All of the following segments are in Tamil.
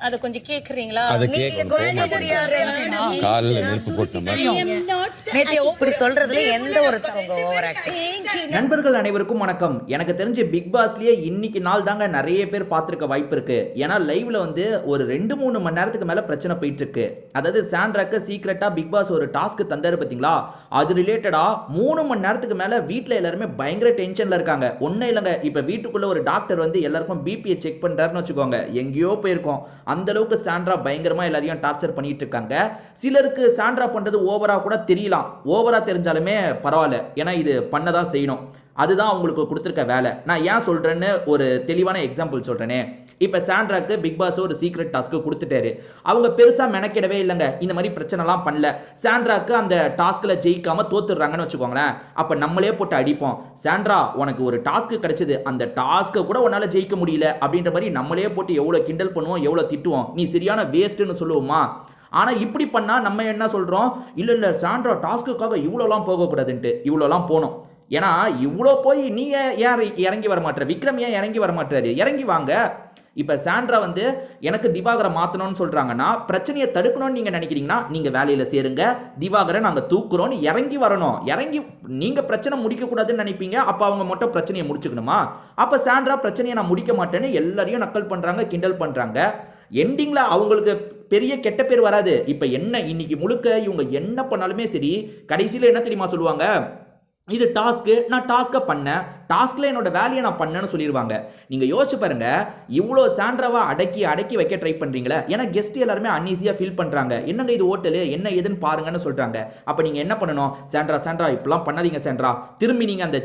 அத கொஞ்சம் கேக்குறீங்களா? காலையில நெருப்பு போட்ட மாதிரி இப்படி சொல்றதுல எந்த ஒரு ஓவர் ஆக்டிங். நண்பர்கள் அனைவருக்கும் வணக்கம். எனக்கு தெரிஞ்ச பிக் பாஸ்லயே இன்னைக்கு நாள் தாங்க நிறைய பேர் பார்த்திருக்க வாய்ப்பு இருக்கு. ஏன்னா லைவ்ல வந்து ஒரு 2-3 மணி நேரத்துக்கு மேல பிரச்சனை போயிட்டு இருக்கு. அதாவது சாண்ட்ராக்கு சீக்ரெட்டா பிக் பாஸ் ஒரு டாஸ்க் தந்தாரு பாத்தீங்களா, அது ரிலேட்டடா 3 மணி நேரத்துக்கு மேல வீட்டுல எல்லாருமே பயங்கர டென்ஷன்ல இருக்காங்க. ஒன்னும் இல்லைங்க, இப்ப வீட்டுக்குள்ள ஒரு டாக்டர் வந்து எல்லாருக்கும் பிபியை செக் பண்றாருன்னு வச்சுக்கோங்க, எங்கேயோ போயிருக்கோம். அந்த அளவுக்கு சாண்ட்ரா பயங்கரமா எல்லாரையும் டார்ச்சர் பண்ணிட்டு இருக்காங்க. சிலருக்கு சாண்ட்ரா பண்றது ஓவரா கூட தெரியலாம், ஓவரா தெரிஞ்சாலுமே பரவாயில்ல, ஏன்னா இது பண்ணதான் செய்யணும், அதுதான் அவங்களுக்கு கொடுத்துருக்க வேலை. நான் ஏன் சொல்றேன்னு ஒரு தெளிவான எக்ஸாம்பிள் சொல்றேனே. இப்ப சாண்ட்ராக்கு பிக் பாஸ் ஒரு சீக்ரெட் டாஸ்க் கொடுத்துட்டாரு. அவங்க பெருசா மெனக்கிடவே இல்லைங்க, இந்த மாதிரி பிரச்சனைலாம் பண்ணல. சாண்ட்ராக்கு அந்த டாஸ்க்ல ஜெயிக்காம தோத்துடுறாங்கன்னு வச்சுக்கோங்களேன், அப்ப நம்மளே போட்டு அடிப்போம். சாண்ட்ரா உனக்கு ஒரு டாஸ்க் கிடைச்சது, அந்த டாஸ்க்கை கூட உன்னால ஜெயிக்க முடியல அப்படின்ற மாதிரி நம்மளே போட்டு எவ்வளவு கிண்டல் பண்ணுவோம், எவ்வளவு திட்டுவோம், நீ சரியான வேஸ்ட்னு சொல்லுவோமா? ஆனா இப்படி பண்ணா நம்ம என்ன சொல்றோம், இல்ல சாண்ட்ரா டாஸ்க்குக்காக இவ்வளோலாம் போகக்கூடாதுன்ட்டு. இவ்வளோலாம் போனோம், ஏன்னா இவ்வளோ போய் நீ ஏன் இறங்கி வர மாட்டார், விக்ரம் ஏன் இறங்கி வர மாட்டாரு, இறங்கி வாங்க. இப்போ சாண்ட்ரா வந்து எனக்கு திவாகரை மாற்றணும்னு சொல்கிறாங்கன்னா, பிரச்சனையை தடுக்கணும்னு நீங்கள் நினைக்கிறீங்கன்னா நீங்கள் வேலையில் சேருங்க, திவாகரை நாங்கள் தூக்குறோன்னு இறங்கி வரணும். இறங்கி நீங்கள் பிரச்சனை முடிக்கக்கூடாதுன்னு நினைப்பீங்க, அப்போ அவங்க மட்டும் பிரச்சனையை முடிச்சுக்கணுமா? அப்போ சாண்ட்ரா பிரச்சனையை நான் முடிக்க மாட்டேன்னு எல்லாரையும் நக்கல் பண்ணுறாங்க, கிண்டல் பண்ணுறாங்க. எண்டிங்கில் அவங்களுக்கு பெரிய கெட்ட பேர் வராது. இப்போ என்ன இன்னைக்கு முழுக்க இவங்க என்ன பண்ணாலுமே சரி, கடைசியில் என்ன தெரியுமா சொல்லுவாங்க, இது டாஸ்க்கு, நான் டாஸ்க்கை பண்ணேன், டாஸ்கில் என்னோட வேலையை நான் பண்ணேன்னு சொல்லிடுவாங்க. நீங்கள் யோசிச்சு பாருங்க, இவ்வளோ சாண்ட்ராவா அடக்கி வைக்க ட்ரை பண்ணுறீங்களே. ஏன்னா கெஸ்ட் எல்லாருமே அன்ஈஸியாக ஃபீல் பண்ணுறாங்க, என்னங்க இது ஹோட்டலு, என்ன ஏதுன்னு பாருங்கன்னு சொல்கிறாங்க. அப்போ நீங்கள் என்ன பண்ணணும், சாண்ட்ரா இப்பெல்லாம் பண்ணாதீங்க சாண்ட்ரா, திரும்பி நீங்கள் அந்த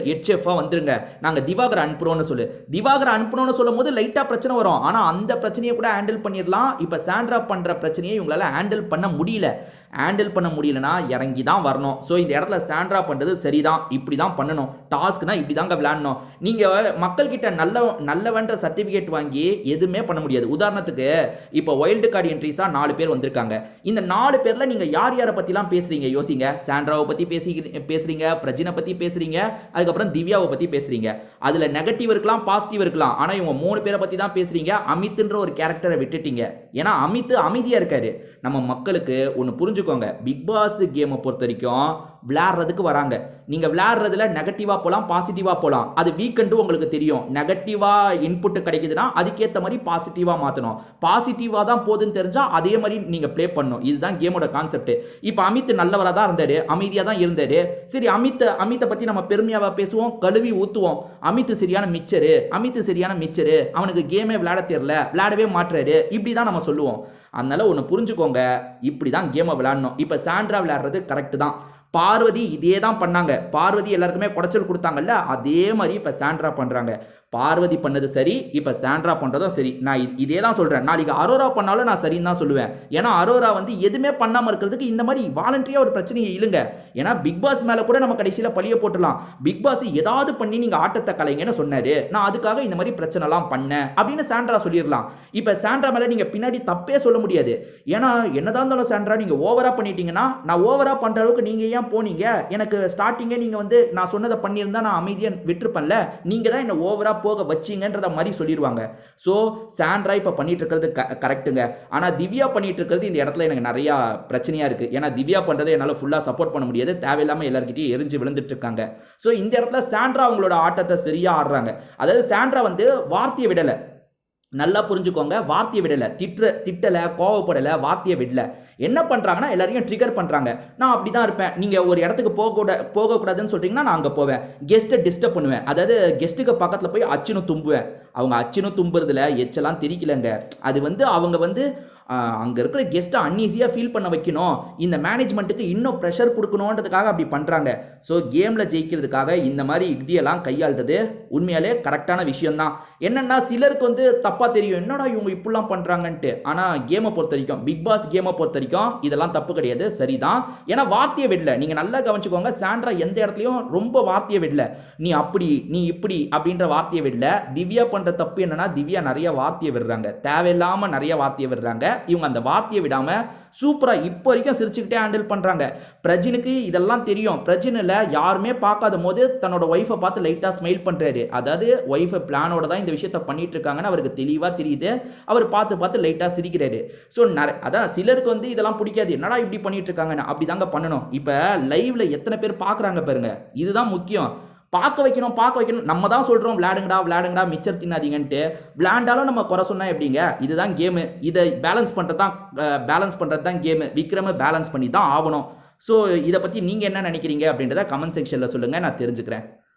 ஹெட் செஃப்பாக வந்துருங்க, நாங்கள் திவாகரை அனுப்புகிறோன்னு சொல்லு. திவாகரை அனுப்பணும்னு சொல்லும் போது லைட்டாக பிரச்சனை வரும், ஆனால் அந்த பிரச்சனையை கூட ஹேண்டில் பண்ணிடலாம். இப்போ சாண்ட்ரா பண்ணுற பிரச்சனையை இவங்களால ஹேண்டில் பண்ண முடியலனா இறங்கி தான் வரணும். ஸோ இந்த இடத்துல சாண்ட்ரா பண்ணுறது சரிதான், இப்படி தான் பண்ணணும், டாஸ்க்னா இப்படி தாங்க விளையாடணும். நீங்கள் மக்கள்கிட்ட நல்லவன்ற சர்டிஃபிகேட் வாங்கி எதுவுமே பண்ண முடியாது. உதாரணத்துக்கு இப்போ வைல்டு கார்டு என்ட்ரிஸாக 4 பேர் வந்திருக்காங்க. இந்த 4 பேரில் நீங்கள் யாரை பற்றிலாம் பேசுகிறீங்க யோசிங்க. சாண்ட்ராவை பற்றி பேசுகிறீங்க, பிரஜினை பற்றி பேசுகிறீங்க, அதுக்கப்புறம் திவ்யாவை பற்றி பேசுகிறீங்க. அதில் நெகட்டிவ் இருக்கலாம், பாசிட்டிவ் இருக்கலாம், ஆனால் இவங்க 3 பேரை பற்றி தான் பேசுகிறீங்க. அமித்ன்ற ஒரு கேரக்டரை விட்டுட்டீங்க, ஏன்னா அமித் அமைதியாக இருக்காரு. நம்ம மக்களுக்கு ஒன்று புரிஞ்சுக்கோங்க, பிக் பாஸ் கேமை பொறுத்த வரைக்கும் விளையாடுறதுக்கு வராங்க. நீங்கள் விளையாடுறதுல நெகட்டிவாக போகலாம், பாசிட்டிவாக போகலாம், அது வீக்கெண்டு உங்களுக்கு தெரியும். நெகட்டிவாக இன்புட் கிடைக்குதுன்னா அதுக்கேற்ற மாதிரி பாசிட்டிவாக மாற்றணும், பாசிட்டிவாக தான் போகுதுன்னு தெரிஞ்சால் அதே மாதிரி நீங்கள் ப்ளே பண்ணணும். இதுதான் கேமோட கான்செப்ட். இப்போ அமித் நல்லவராக தான் இருந்தார், அமைதியாக தான் இருந்தார். சரி, அமித்தை பற்றி நம்ம பெருமையாக பேசுவோம், கழுவி ஊற்றுவோம். அமித் சரியான மிச்சரு, அவனுக்கு கேமே விளையாட தெரியல, விளையாடவே மாட்டுறாரு, இப்படி தான் நம்ம சொல்லுவோம். அதனால ஒன்று புரிஞ்சுக்கோங்க, இப்படி தான் கேமை விளையாடணும். இப்போ சாண்ட்ரா விளையாடுறது கரெக்டு தான். பார்வதி இதே தான் பண்ணாங்க, பார்வதி எல்லாருக்குமே குடைச்சல் கொடுத்தாங்கல்ல, அதே மாதிரி இப்போ சாண்ட்ரா பண்ணுறாங்க. பார்வதி பண்ணது சரி, இப்போ சாண்ட்ரா பண்ணுறதும் சரி. நான் இதே தான் சொல்கிறேன், நாளைக்கு அரோரா பண்ணாலும் நான் சரின்னு தான் சொல்லுவேன். ஏன்னா அரோரா வந்து எதுவுமே பண்ணாமல் இருக்கிறதுக்கு இந்த மாதிரி வாலண்டரியாக ஒரு பிரச்சனையை இல்லைங்க. ஏன்னா பிக் பாஸ் மேலே கூட நம்ம கடைசியில் பழிய போட்டுடலாம், பிக் பாஸ் ஏதாவது பண்ணி நீங்கள் ஆட்டத்தை கலைங்கன்னு சொன்னார், நான் அதுக்காக இந்த மாதிரி பிரச்சனைலாம் பண்ணேன் அப்படின்னு சாண்ட்ரா சொல்லிடலாம். இப்போ சாண்ட்ரா மேலே நீங்கள் பின்னாடி தப்பே சொல்ல முடியாது. ஏன்னா என்னதான் இருந்தாலும் சாண்ட்ரா நீங்கள் ஓவராக பண்ணிட்டீங்கன்னா, நான் ஓவராக பண்ணுற அளவுக்கு நீங்கள் ஏன் போனீங்க, எனக்கு ஸ்டார்டிங்கே நீங்கள் வந்து நான் சொன்னதை பண்ணியிருந்தா நான் அமைதியாக விட்டுருப்பேன்ல, நீங்கள் தான் என்ன ஓவராக போக வச்சிங்கன்றத மாதிரி சொல்லிடுவாங்க. ஸோ சாண்ட்ரா இப்போ பண்ணிட்டு இருக்கிறது கரெக்டுங்க. ஆனால் திவ்யா பண்ணிட்டு இருக்கிறது இந்த இடத்துல எனக்கு நிறையா பிரச்சனையாக இருக்குது. ஏன்னா திவ்யா பண்ணுறதை என்னால் ஃபுல்லாக சப்போர்ட் பண்ண முடியாது, தேவையில்லாமல் எல்லாருக்கிட்டையும் எரிஞ்சு விழுந்துட்டு இருக்காங்க. ஸோ இந்த இடத்துல சாண்ட்ரா அவங்களோட ஆட்டத்தை சரியாக ஆடுறாங்க. அதாவது சாண்ட்ரா வந்து வார்த்தையை விடலை, நல்லா புரிஞ்சுக்கோங்க, வார்த்தையை விடலை, திட்டலை, கோவப்படலை, வார்த்தையை விடல. என்ன பண்ணுறாங்கன்னா எல்லாரையும் ட்ரிகர் பண்ணுறாங்க. நான் அப்படி தான் இருப்பேன், நீங்கள் ஒரு இடத்துக்கு போகக்கூடாதுன்னு சொல்கிறீங்கன்னா நான் அங்கே போவேன், கெஸ்ட்டை டிஸ்டர்ப் பண்ணுவேன். அதாவது கெஸ்ட்டுக்கு பக்கத்தில் போய் அச்சுன்னு தும்புவேன். அவங்க அச்சுன்னு தும்புறதுல எச்செல்லாம் தெரிக்கலைங்க, அது வந்து அவங்க வந்து அங்கே இருக்கிற கெஸ்ட்டை அன்ஈஸியாக ஃபீல் பண்ண வைக்கணும், இந்த மேனேஜ்மெண்ட்டுக்கு இன்னும் ப்ரெஷர் கொடுக்கணுன்றதுக்காக அப்படி பண்ணுறாங்க. ஸோ கேமில் ஜெயிக்கிறதுக்காக இந்த மாதிரி யுக்தியெல்லாம் கையாளுறது உண்மையாலே கரெக்டான விஷயம்தான். என்னென்னா சிலருக்கு வந்து தப்பாக தெரியும், என்னடா இவங்க இப்படிலாம் பண்ணுறாங்கன்ட்டு. ஆனால் கேமை பொறுத்த வரைக்கும், பிக் பாஸ் கேமை பொறுத்த வரைக்கும் இதெல்லாம் தப்பு கிடையாது, சரிதான். ஏன்னா வார்த்தையை விடல, நீங்கள் நல்லா கவனிச்சுக்கோங்க, சாண்ட்ரா எந்த இடத்துலையும் ரொம்ப வார்த்தையை விடல, நீ அப்படி நீ இப்படி அப்படின்ற வார்த்தையை விடல. திவ்யா பண்ணுற தப்பு என்னன்னா, திவ்யா நிறைய வார்த்தையை விடுறாங்க, தேவையில்லாமல் நிறைய வார்த்தையை விடுறாங்க. இவங்க அந்த வார்த்தையை விடாம சூப்பரா இப்போ வரைக்கும் சிரிச்சுக்கிட்டே ஹேண்டில் பண்றாங்க. பிரஜினுக்கு இதெல்லாம் தெரியும். பிரஜினில் யாருமே பார்க்காத போது தன்னோட ஒய்ஃபை பார்த்து லைட்டா ஸ்மைல் பண்றாரு. அதாவது ஒய்ஃபை பிளானோட தான் இந்த விஷயத்த பண்ணிட்டு இருக்காங்கன்னு அவருக்கு தெளிவா தெரியுது. அவர் பார்த்து பார்த்து லைட்டா சிரிக்கிறாரு. ஸோ அதான் சிலருக்கு வந்து இதெல்லாம் பிடிக்காது, என்னடா இப்படி பண்ணிட்டு இருக்காங்கன்னு. அப்படிதாங்க பண்ணணும். இப்போ லைவ்ல எத்தனை பேர் பார்க்குறாங்க பாருங்க, இதுதான் முக்கியம். பார்க்க வைக்கணும். நம்ம தான் சொல்கிறோம் விளையாடுங்கடா மிச்சர் தின்னாதீங்கன்ட்டு. விளையாண்டாலும் நம்ம குறை சொன்னால் எப்படிங்க? இதுதான் கேமு. இதை பேலன்ஸ் பண்ணுறது தான் கேமு. விக்ரமை பேலன்ஸ் பண்ணி தான் ஆகணும். ஸோ இதை பற்றி நீங்கள் என்ன நினைக்கிறீங்க அப்படின்றத கமெண்ட் செக்ஷனில் சொல்லுங்கள், நான் தெரிஞ்சுக்கிறேன்.